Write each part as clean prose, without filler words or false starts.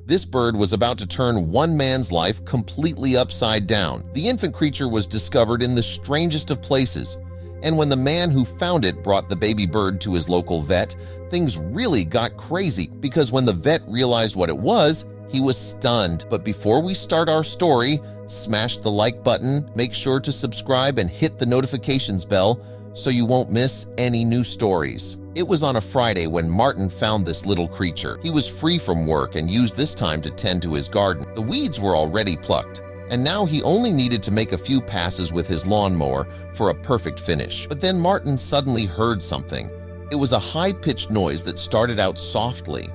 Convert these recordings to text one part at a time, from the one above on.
This bird was about to turn one man's life completely upside down. The infant creature was discovered in the strangest of places, and when the man who found it brought the baby bird to his local vet, things really got crazy because when the vet realized what it was, he was stunned. But before we start our story, smash the like button, make sure to subscribe and hit the notifications bell so you won't miss any new stories. It was on a Friday when Martin found this little creature. He was free from work and used this time to tend to his garden. The weeds were already plucked, and now he only needed to make a few passes with his lawnmower for a perfect finish. But then Martin suddenly heard something. It was a high-pitched noise that started out softly.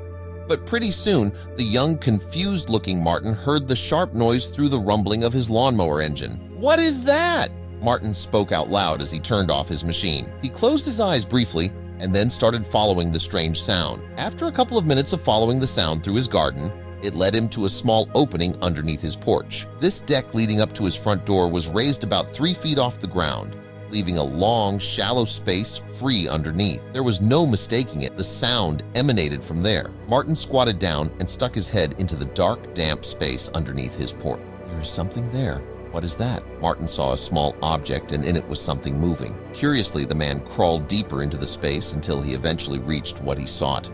But pretty soon, the young, confused-looking Martin heard the sharp noise through the rumbling of his lawnmower engine. "What is that?" Martin spoke out loud as he turned off his machine. He closed his eyes briefly and then started following the strange sound. After a couple of minutes of following the sound through his garden, it led him to a small opening underneath his porch. This deck leading up to his front door was raised about 3 feet off the ground, leaving a long, shallow space free underneath. There was no mistaking it. The sound emanated from there. Martin squatted down and stuck his head into the dark, damp space underneath his porch. "There is something there. What is that?" Martin saw a small object, and in it was something moving. Curiously, the man crawled deeper into the space until he eventually reached what he sought.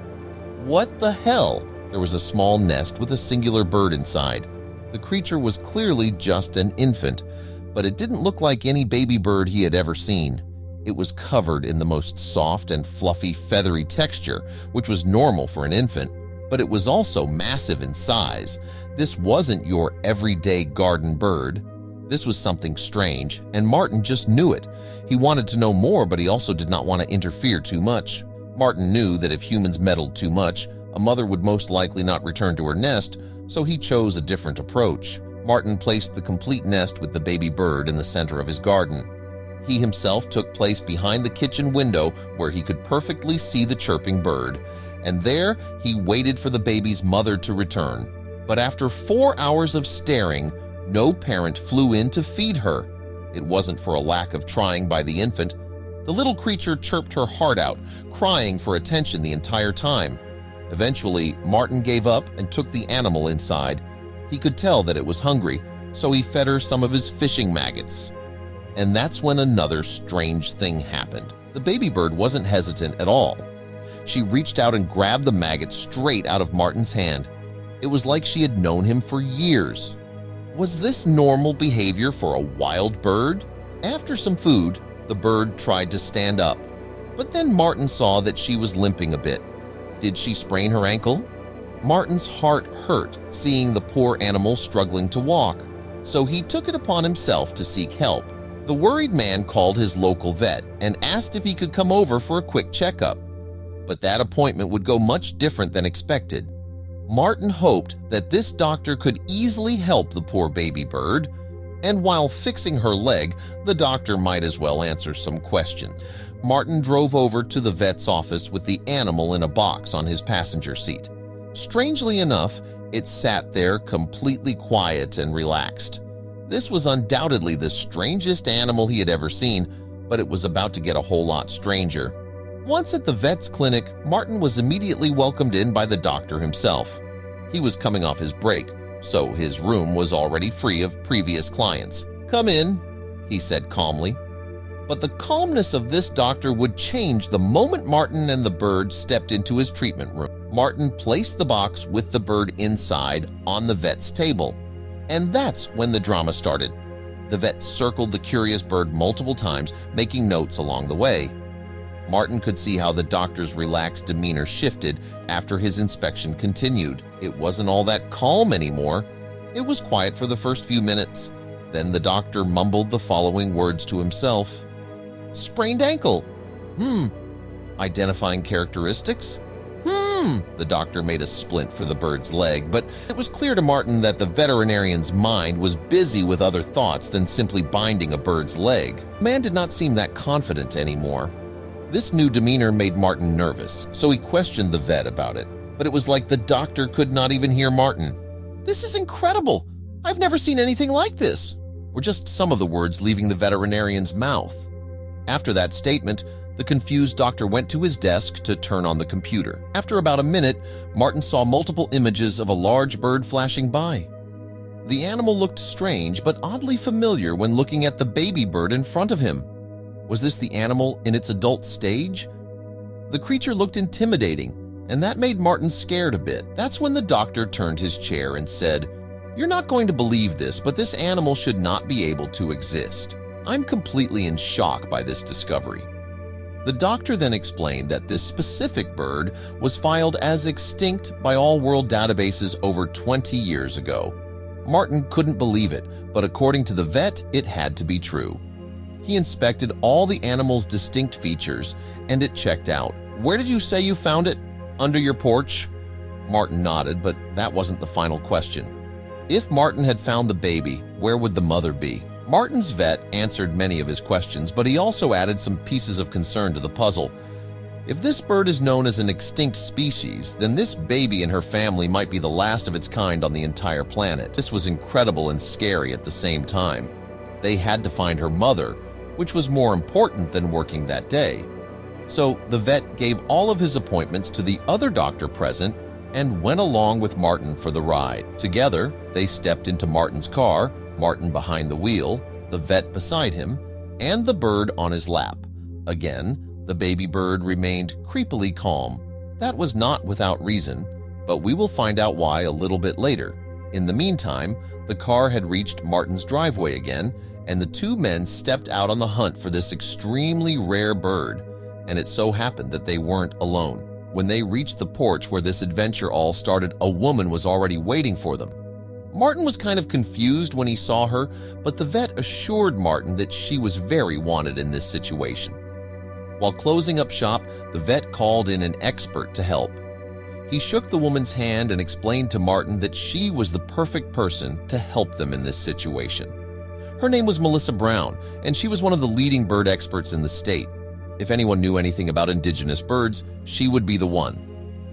What the hell? There was a small nest with a singular bird inside. The creature was clearly just an infant, but it didn't look like any baby bird he had ever seen. It was covered in the most soft and fluffy, feathery texture, which was normal for an infant, but it was also massive in size. This wasn't your everyday garden bird. This was something strange, and Martin just knew it. He wanted to know more, but he also did not want to interfere too much. Martin knew that if humans meddled too much, a mother would most likely not return to her nest, so he chose a different approach. Martin placed the complete nest with the baby bird in the center of his garden. He himself took place behind the kitchen window where he could perfectly see the chirping bird, and there he waited for the baby's mother to return. But after 4 hours of staring, no parent flew in to feed her. It wasn't for a lack of trying by the infant. The little creature chirped her heart out, crying for attention the entire time. Eventually, Martin gave up and took the animal inside. He could tell that it was hungry, so he fed her some of his fishing maggots. And that's when another strange thing happened. The baby bird wasn't hesitant at all. She reached out and grabbed the maggot straight out of Martin's hand. It was like she had known him for years. Was this normal behavior for a wild bird? After some food, the bird tried to stand up, but then Martin saw that she was limping a bit. Did she sprain her ankle? Martin's heart hurt seeing the poor animal struggling to walk, so he took it upon himself to seek help. The worried man called his local vet and asked if he could come over for a quick checkup, but that appointment would go much different than expected. Martin hoped that this doctor could easily help the poor baby bird, and while fixing her leg, the doctor might as well answer some questions. Martin drove over to the vet's office with the animal in a box on his passenger seat. Strangely enough, it sat there completely quiet and relaxed. This was undoubtedly the strangest animal he had ever seen, but it was about to get a whole lot stranger. Once at the vet's clinic, Martin was immediately welcomed in by the doctor himself. He was coming off his break, so his room was already free of previous clients. "Come in," he said calmly. But the calmness of this doctor would change the moment Martin and the bird stepped into his treatment room. Martin placed the box with the bird inside on the vet's table, and that's when the drama started. The vet circled the curious bird multiple times, making notes along the way. Martin could see how the doctor's relaxed demeanor shifted after his inspection continued. It wasn't all that calm anymore. It was quiet for the first few minutes. Then the doctor mumbled the following words to himself. "Sprained ankle. Identifying characteristics? The doctor made a splint for the bird's leg, but it was clear to Martin that the veterinarian's mind was busy with other thoughts than simply binding a bird's leg. The man did not seem that confident anymore. This new demeanor made Martin nervous, so he questioned the vet about it, but it was like the doctor could not even hear Martin. "This is incredible! I've never seen anything like this," were just some of the words leaving the veterinarian's mouth. After that statement, The confused doctor went to his desk to turn on the computer. After about a minute, Martin saw multiple images of a large bird flashing by. The animal looked strange but oddly familiar when looking at the baby bird in front of him. Was this the animal in its adult stage? The creature looked intimidating, and that made Martin scared a bit. That's when the doctor turned his chair and said, "You're not going to believe this, but this animal should not be able to exist. I'm completely in shock by this discovery." The doctor then explained that this specific bird was filed as extinct by all world databases over 20 years ago. Martin couldn't believe it, but according to the vet, it had to be true. He inspected all the animal's distinct features, and it checked out. "Where did you say you found it? Under your porch?" Martin nodded, but that wasn't the final question. If Martin had found the baby, where would the mother be? Martin's vet answered many of his questions, but he also added some pieces of concern to the puzzle. If this bird is known as an extinct species, then this baby and her family might be the last of its kind on the entire planet. This was incredible and scary at the same time. They had to find her mother, which was more important than working that day. So the vet gave all of his appointments to the other doctor present and went along with Martin for the ride. Together, they stepped into Martin's car, Martin behind the wheel, the vet beside him, and the bird on his lap. Again, the baby bird remained creepily calm. That was not without reason, but we will find out why a little bit later. In the meantime, the car had reached Martin's driveway again, and the two men stepped out on the hunt for this extremely rare bird, and it so happened that they weren't alone. When they reached the porch where this adventure all started, a woman was already waiting for them. Martin was kind of confused when he saw her, but the vet assured Martin that she was very wanted in this situation. While closing up shop, the vet called in an expert to help. He shook the woman's hand and explained to Martin that she was the perfect person to help them in this situation. Her name was Melissa Brown, and she was one of the leading bird experts in the state. If anyone knew anything about indigenous birds, she would be the one.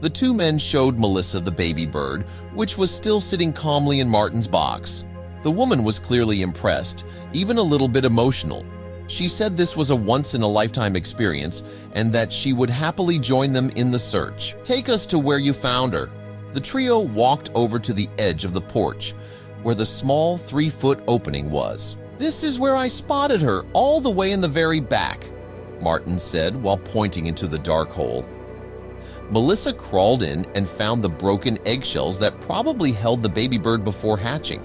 The two men showed Melissa the baby bird, which was still sitting calmly in Martin's box. The woman was clearly impressed, even a little bit emotional. She said this was a once-in-a-lifetime experience and that she would happily join them in the search. "Take us to where you found her." The trio walked over to the edge of the porch, where the small 3-foot opening was. "This is where I spotted her, all the way in the very back," Martin said while pointing into the dark hole. Melissa crawled in and found the broken eggshells that probably held the baby bird before hatching.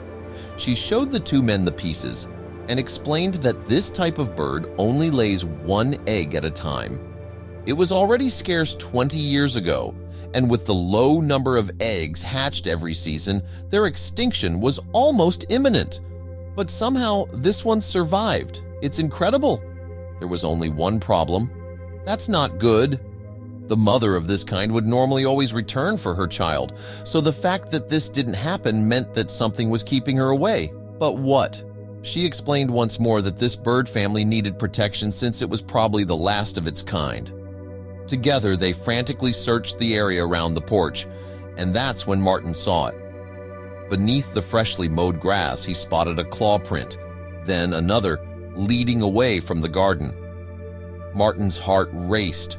She showed the two men the pieces and explained that this type of bird only lays one egg at a time. It was already scarce 20 years ago, and with the low number of eggs hatched every season, their extinction was almost imminent. But somehow this one survived. It's incredible. There was only one problem. That's not good. The mother of this kind would normally always return for her child, so the fact that this didn't happen meant that something was keeping her away. But what? She explained once more that this bird family needed protection since it was probably the last of its kind. Together, they frantically searched the area around the porch, and that's when Martin saw it. Beneath the freshly mowed grass, he spotted a claw print, then another leading away from the garden. Martin's heart raced.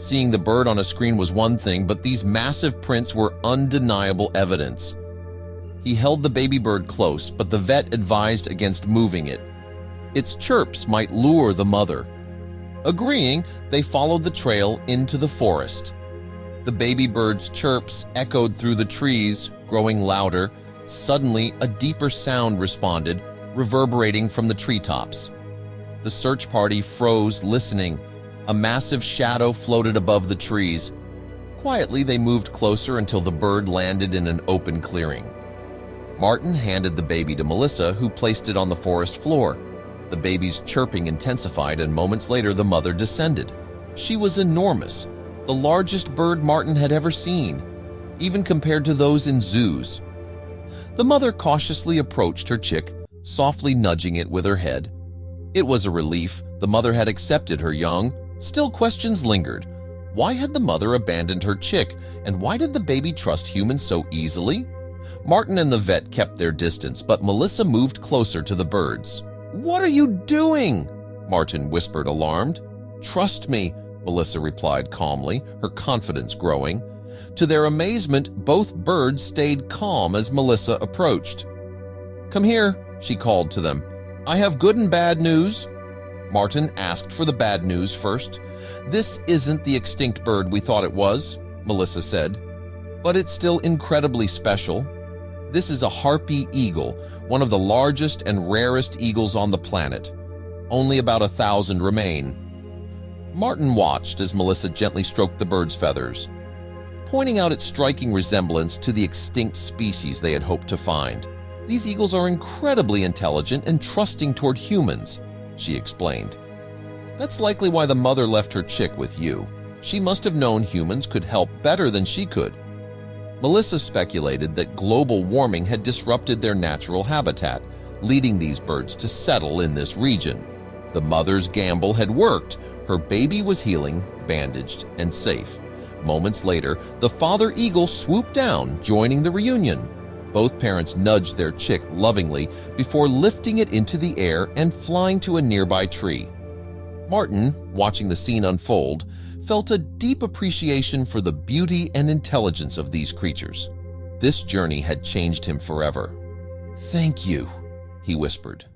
Seeing the bird on a screen was one thing, but these massive prints were undeniable evidence. He held the baby bird close, but the vet advised against moving it. Its chirps might lure the mother. Agreeing, they followed the trail into the forest. The baby bird's chirps echoed through the trees, growing louder. Suddenly, a deeper sound responded, reverberating from the treetops. The search party froze, listening. A massive shadow floated above the trees. Quietly, they moved closer until the bird landed in an open clearing. Martin handed the baby to Melissa, who placed it on the forest floor. The baby's chirping intensified, and moments later, the mother descended. She was enormous, the largest bird Martin had ever seen, even compared to those in zoos. The mother cautiously approached her chick, softly nudging it with her head. It was a relief. The mother had accepted her young. Still, questions lingered. Why had the mother abandoned her chick, and why did the baby trust humans so easily? Martin and the vet kept their distance, but Melissa moved closer to the birds. "What are you doing?" Martin whispered, alarmed. "Trust me," Melissa replied calmly, her confidence growing. To their amazement, both birds stayed calm as Melissa approached. "Come here," she called to them. "I have good and bad news." Martin asked for the bad news first. "This isn't the extinct bird we thought it was," Melissa said, "but it's still incredibly special. This is a harpy eagle, one of the largest and rarest eagles on the planet. Only about 1,000 remain." Martin watched as Melissa gently stroked the bird's feathers, pointing out its striking resemblance to the extinct species they had hoped to find. "These eagles are incredibly intelligent and trusting toward humans," she explained. "That's likely why the mother left her chick with you. She must have known humans could help better than she could." Melissa speculated that global warming had disrupted their natural habitat, leading these birds to settle in this region. The mother's gamble had worked. Her baby was healing, bandaged, and safe. Moments later, the father eagle swooped down, joining the reunion. Both parents nudged their chick lovingly before lifting it into the air and flying to a nearby tree. Martin, watching the scene unfold, felt a deep appreciation for the beauty and intelligence of these creatures. This journey had changed him forever. "Thank you," he whispered.